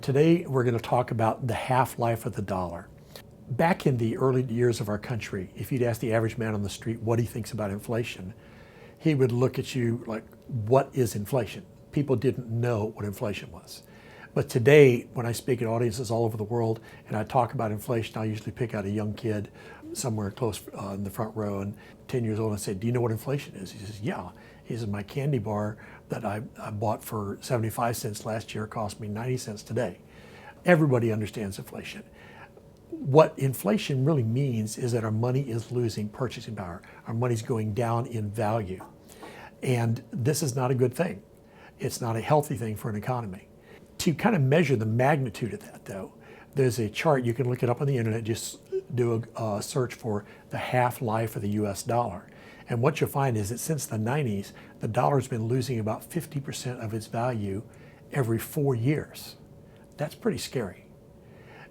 Today we're going to talk about the half-life of the dollar. Back in the early years of our country, if you'd ask the average man on the street what he thinks about inflation, he would look at you like, what is inflation? People didn't know what inflation was. But today, when I speak at audiences all over the world and I talk about inflation, I usually pick out a young kid somewhere close in the front row and 10 years old and say, do you know what inflation is? He says, yeah. He says, my candy bar that I bought for 75 cents last year cost me 90 cents today. Everybody understands inflation. What inflation really means is that our money is losing purchasing power. Our money's going down in value. And this is not a good thing. It's not a healthy thing for an economy. To kind of measure the magnitude of that, though, there's a chart. You can look it up on the internet. Just do a search for the half-life of the US dollar. And what you'll find is that since the 90s, the dollar's been losing about 50% of its value every 4 years. That's pretty scary.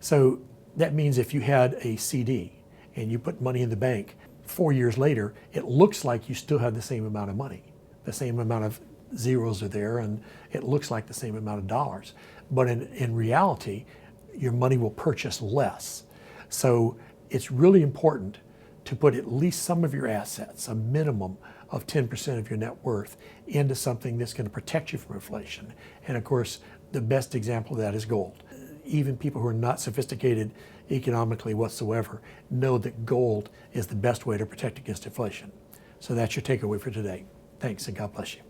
So that means if you had a CD and you put money in the bank, 4 years later, it looks like you still have the same amount of money. The same amount of zeros are there and it looks like the same amount of dollars. But in reality, your money will purchase less. So it's really important to put at least some of your assets, a minimum of 10% of your net worth, into something that's going to protect you from inflation. And of course, the best example of that is gold. Even people who are not sophisticated economically whatsoever know that gold is the best way to protect against inflation. So that's your takeaway for today. Thanks, and God bless you.